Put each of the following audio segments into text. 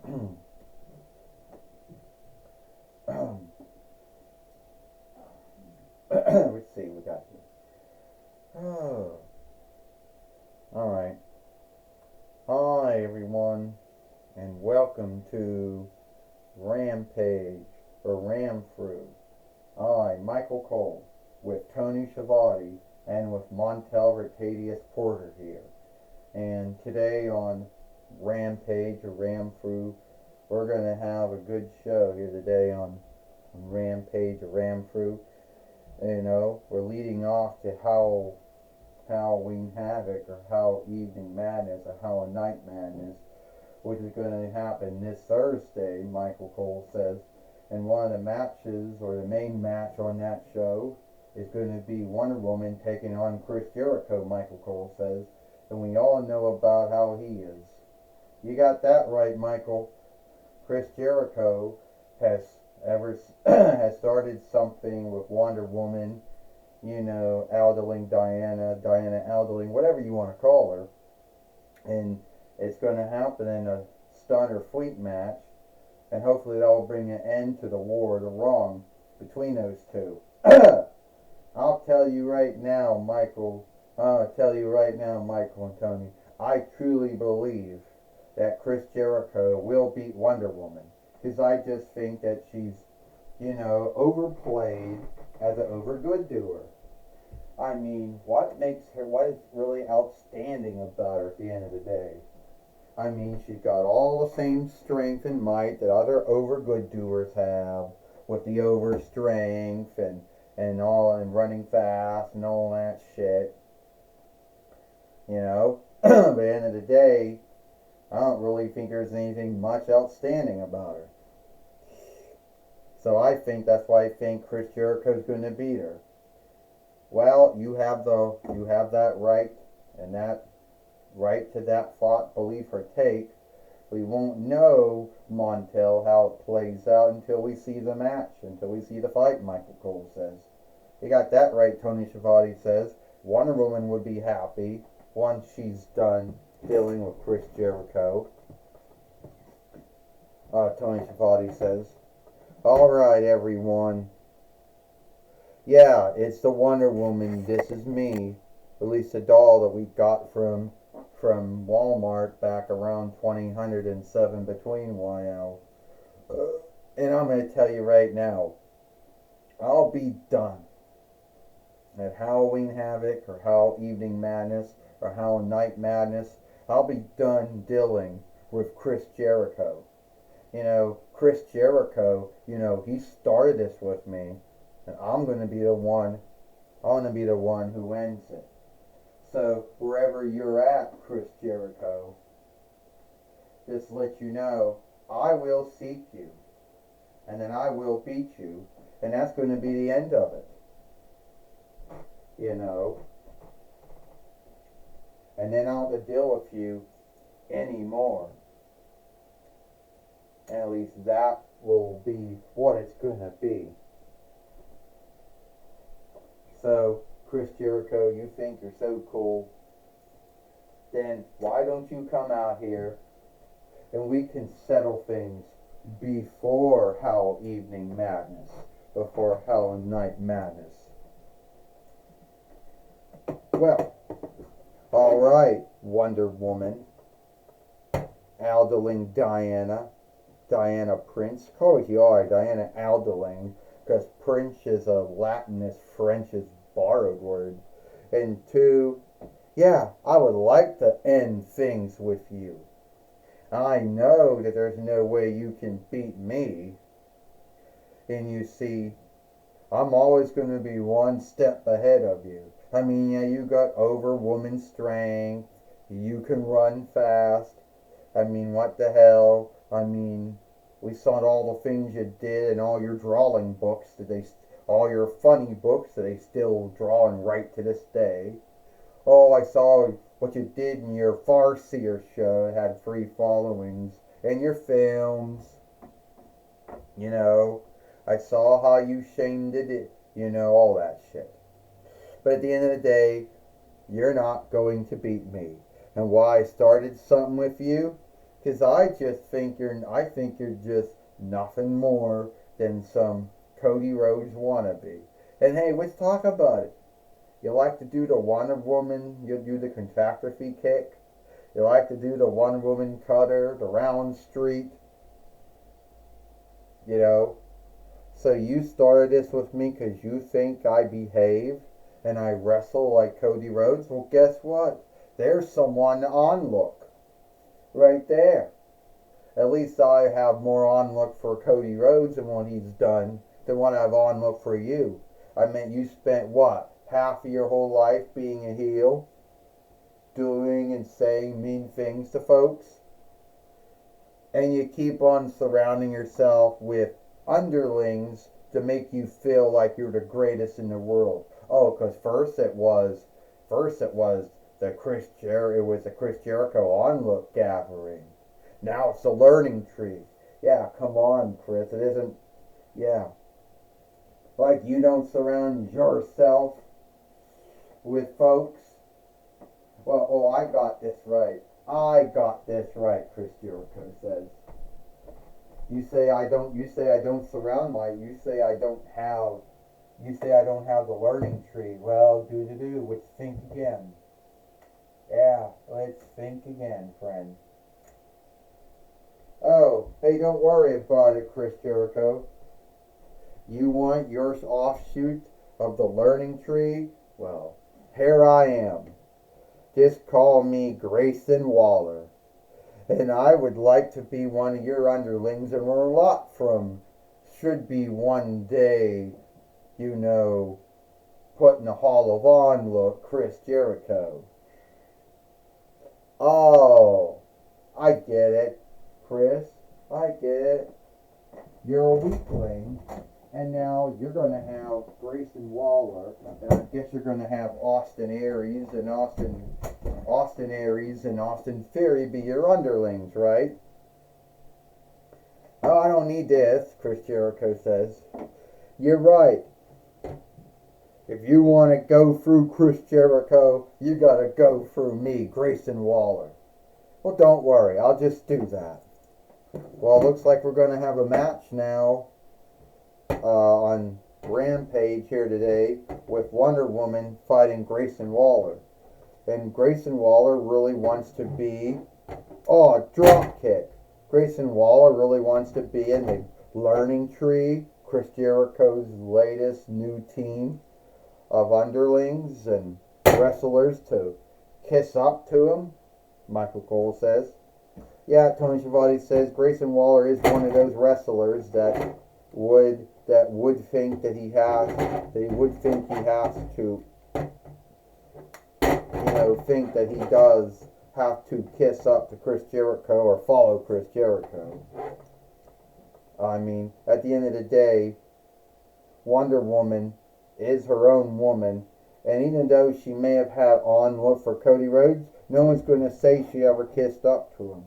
Let's see, we got here. Oh, all right. Hi, everyone, and welcome to Rampage or Ramfru. I, Michael Cole, with Tony Schiavone and with Montel Rotadius Porter here. And today on Rampage or Ramfru, we're going to have a good show here today on Rampage or Ramfru. You know, we're leading off to Halloween Havoc or How Evening Madness or How a Night Madness, which is going to happen this Thursday, Michael Cole says. And one of the matches, or the main match on that show, is going to be Wonder Woman taking on Chris Jericho, Michael Cole says. And we all know about how he is. You got that right, Michael. Chris Jericho has has started something with Wonder Woman, you know, Aldling Diana Aldling, whatever you want to call her. And it's going to happen in a Stunner Fleet match. And hopefully that will bring an end to the war, the wrong between those two. I'll tell you right now, Michael and Tony, I truly believe that Chris Jericho will beat Wonder Woman. Because I just think that she's, you know, overplayed as an overgood doer. I mean, what is really outstanding about her at the end of the day? I mean, she's got all the same strength and might that other overgood doers have, with the over strength and all, and running fast and all that shit. You know, but at the end of the day, I don't really think there's anything much outstanding about her. So I think that's why I think Chris Jericho's going to beat her. Well, you have that right, and that right to that thought, belief, or take. We won't know, Montel, how it plays out until we see the match, until we see the fight, Michael Cole says. You got that right, Tony Schiavone says. Wonder Woman would be happy once she's done dealing with Chris Jericho. Tony Schiavone says. Alright, everyone. Yeah, it's the Wonder Woman, This Is Me. At least a doll that we got from Walmart back around 2007 between YL. And I'm going to tell you right now, I'll be done at Halloween Havoc or How Evening Madness or How Night Madness. I'll be done dealing with Chris Jericho. You know, Chris Jericho, you know, he started this with me, and I'm going to be the one who ends it. So, wherever you're at, Chris Jericho, just let you know, I will seek you, and then I will beat you, and that's going to be the end of it. You know? And then I don't have to deal with you anymore. And at least that will be what it's going to be. So, Chris Jericho, you think you're so cool, then why don't you come out here and we can settle things before Hell Evening Madness, before Hell Night Madness. Well, alright, Wonder Woman, Aldling Diana Prince, call it you are, Diana Aldling, because Prince is a Latinist French's borrowed word. And two, yeah, I would like to end things with you. I know that there's no way you can beat me. And you see, I'm always going to be one step ahead of you. I mean, yeah, you got over woman strength. You can run fast. I mean, what the hell? I mean, we saw all the things you did in all your drawing books all your funny books that they still draw and write to this day. Oh, I saw what you did in your Farseer show. It had 3 followings. And your films. You know, I saw how you shamed it. You know, all that shit. But at the end of the day, you're not going to beat me. And why I started something with you? Because I think you're just nothing more than some Cody Rhodes wannabe. And hey, let's talk about it. You like to do the Wonder Woman, you do the catastrophe kick. You like to do the Wonder Woman cutter, the round street, you know. So you started this with me because you think I behave and I wrestle like Cody Rhodes? Well, guess what? There's someone on look right there. At least I have more on look for Cody Rhodes and what he's done than what I have on look for you. I mean, you spent what? Half of your whole life being a heel? Doing and saying mean things to folks? And you keep on surrounding yourself with underlings to make you feel like you're the greatest in the world. Oh, because first it was the Chris Jericho onlook gathering. Now it's a learning tree. Yeah, come on, Chris. It isn't. Yeah, like you don't surround yourself with folks. Well, oh, I got this right. I got this right, Chris Jericho says. You say I don't surround my, you say I don't have the learning tree. Well, let's think again. Yeah, let's think again, friend. Oh, hey, don't worry about it, Chris Jericho. You want your offshoot of the learning tree? Well, here I am. Just call me Grayson Waller. And I would like to be one of your underlings and learn a lot from, should be one day, you know, put in the Hall of Honor, Chris Jericho. Oh, I get it, Chris. I get it. You're a weakling, and now you're going to have Grayson Waller, and I guess you're going to have Austin Aries and Austin Theory be your underlings, right? Oh, I don't need this, Chris Jericho says. You're right. If you want to go through Chris Jericho, you got to go through me, Grayson Waller. Well, don't worry. I'll just do that. Well, it looks like we're going to have a match now on Rampage here today with Wonder Woman fighting Grayson Waller. And Grayson Waller really wants to be... Oh, drop kick. Grayson Waller really wants to be in the learning tree, Chris Jericho's latest new team of underlings and wrestlers to kiss up to him, Michael Cole says. Yeah, Tony Schiavone says Grayson Waller is one of those wrestlers that would think he has to, think that he does have to kiss up to Chris Jericho or follow Chris Jericho. I mean, at the end of the day, Wonder Woman is her own woman, and even though she may have had on look for Cody Rhodes, no one's going to say she ever kissed up to him.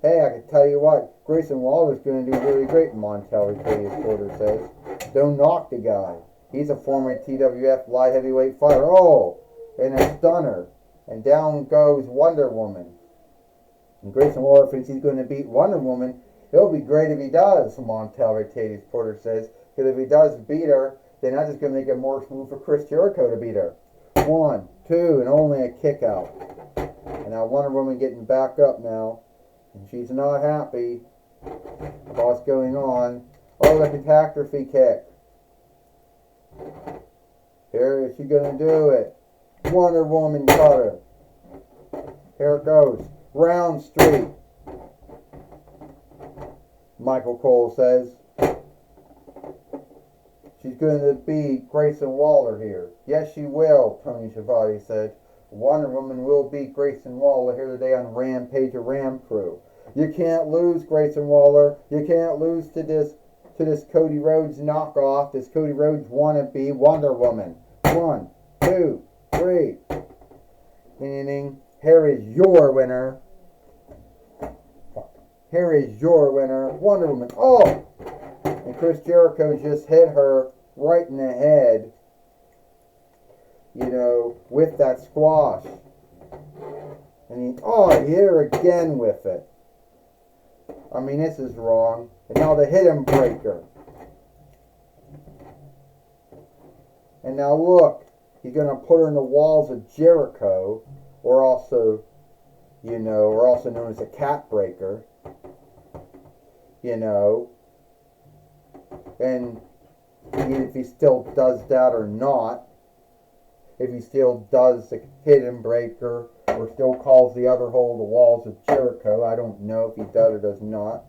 Hey, I can tell you what, Grayson Waller's going to do really great, Montel Reporter says. Don't knock the guy. He's a former TWF light heavyweight fighter. Oh, and a stunner. And down goes Wonder Woman. And Grayson Waller thinks he's going to beat Wonder Woman. It'll be great if he does, Montel Reporter says. Because if he does beat her, then that's just going to make it more smooth for Chris Jericho to beat her. 1, 2, and only a kick out. And now Wonder Woman getting back up now. And she's not happy with what's going on. Oh, the catastrophe kick. Here, is she going to do it? Wonder Woman cutter. Here it goes. Round street. Michael Cole says. She's going to beat Grayson Waller here. Yes, she will, Tony Schiavone said. Wonder Woman will beat Grayson Waller here today on Rampage or Ram Crew. You can't lose, Grayson Waller. You can't lose to this Cody Rhodes knockoff, this Cody Rhodes wannabe Wonder Woman. 1, 2, 3. Meaning, here is your winner. Here is your winner, Wonder Woman. Oh! And Chris Jericho just hit her right in the head, with that squash. And he hit her again with it. I mean, this is wrong. And now the hidden breaker. And now look, he's going to put her in the walls of Jericho, or also known as a cat breaker. And if he still does that or not, if he still does the hidden breaker, or still calls the other hole the walls of Jericho, I don't know if he does or does not.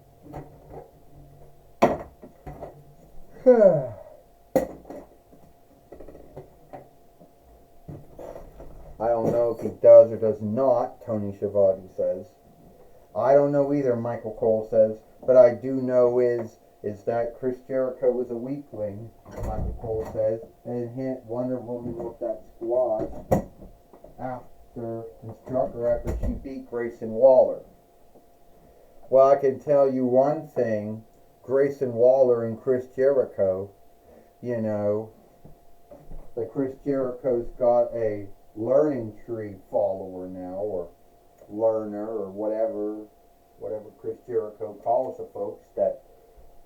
I don't know if he does or does not, Tony Schiavone says. I don't know either, Michael Cole says. But I do know is that Chris Jericho was a weakling, Michael Cole says. And hint Wonder Woman with that squash after she beat Grayson Waller. Well, I can tell you one thing. Grayson Waller and Chris Jericho, that Chris Jericho's got a learning tree follower now, or learner, or whatever Chris Jericho calls the folks that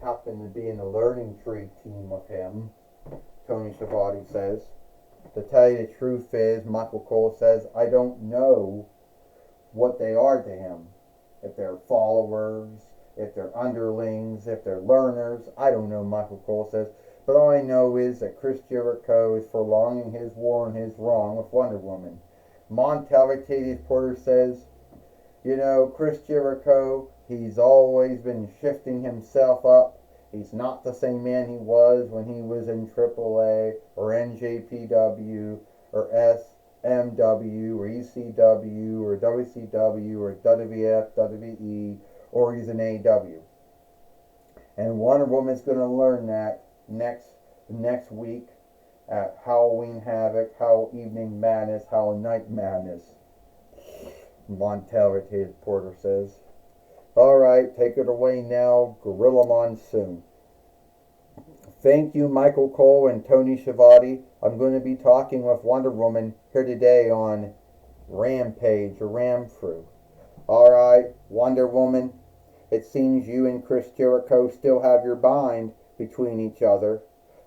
happen to be in the learning tree team with him, Tony Schiavone says. To tell you the truth is, Michael Cole says, I don't know what they are to him. If they're followers, if they're underlings, if they're learners, I don't know, Michael Cole says. But all I know is that Chris Jericho is prolonging his war and his wrong with Wonder Woman. Montel Porter says, Chris Jericho, he's always been shifting himself up. He's not the same man he was when he was in AAA or NJPW or SMW or ECW or WCW or WWF, WWE, or he's in AEW. And Wonder Woman's going to learn that next week at Halloween Havoc, Halloween Evening Madness, Halloween Night Madness. Montel Porter says. Alright, take it away now, Gorilla Monsoon. Thank you, Michael Cole and Tony Schiavone. I'm going to be talking with Wonder Woman here today on Rampage or Ramfru. Alright, Wonder Woman, it seems you and Chris Jericho still have your bind between each other.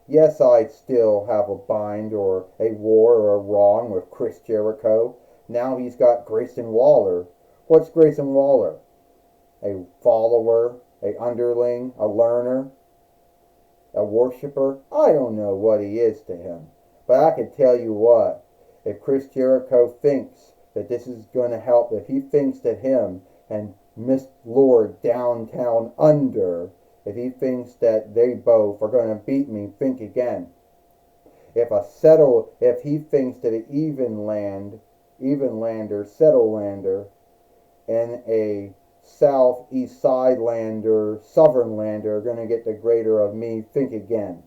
Yes, I still have a bind or a war or a wrong with Chris Jericho. Now he's got Grayson Waller. What's Grayson Waller? A follower, a underling, a learner, a worshiper? I don't know what he is to him. But I can tell you what, if Chris Jericho thinks that this is going to help, if he thinks that him and Miss Lord Downtown Under, if he thinks that they both are going to beat me, think again. If he thinks that an Evenlander, Settlelander, and a Southeast Sidelander, Southernlander are going to get the greater of me, think again.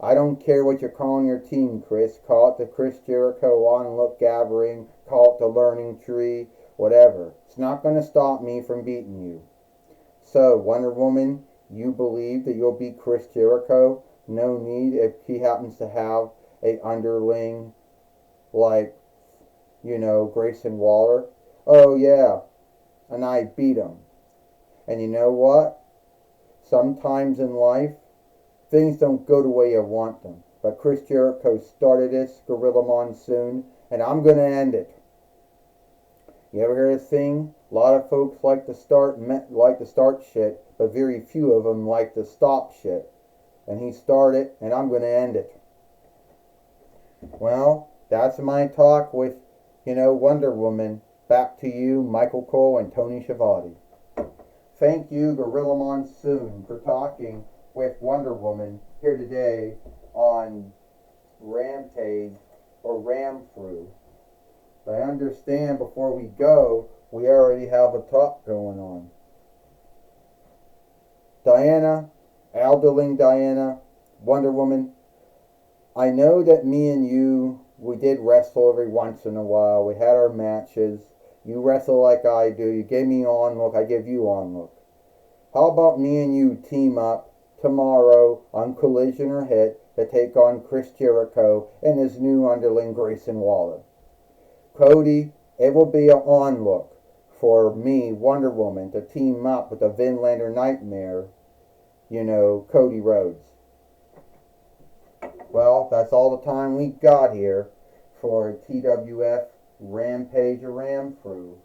I don't care what you're calling your team, Chris. Call it the Chris Jericho Onlook Gathering, call it the Learning Tree, whatever. It's not going to stop me from beating you. So, Wonder Woman, you believe that you'll beat Chris Jericho? No need if he happens to have a underling like, Grayson Waller. Oh yeah, and I beat him. And you know what? Sometimes in life, things don't go the way you want them. But Chris Jericho started this, Gorilla Monsoon, and I'm going to end it. You ever hear this thing? A lot of folks like to start shit, but very few of them like to stop shit. And he started, and I'm going to end it. Well, that's my talk with, Wonder Woman. Back to you, Michael Cole and Tony Schiavone. Thank you, Gorilla Monsoon, for talking with Wonder Woman here today on Rampage or Ramfru. But I understand before we go, we already have a talk going on. Diana, Alderling Diana, Wonder Woman, I know that me and you, we did wrestle every once in a while. We had our matches. You wrestle like I do. You gave me onlook, I give you onlook. How about me and you team up tomorrow on Collision or Hit to take on Chris Jericho and his new underling Grayson Waller? Cody, it will be an onlook for me, Wonder Woman, to team up with the Vinlander Nightmare, Cody Rhodes. Well, that's all the time we got here for TWF Rampage or Ram Crew.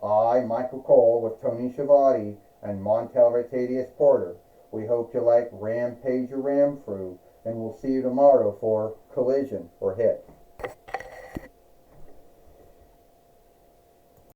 I, Michael Cole, with Tony Schiavone and Montel Retadius Porter. We hope you like Rampage or Ram Crew, and we'll see you tomorrow for Collision or Hit.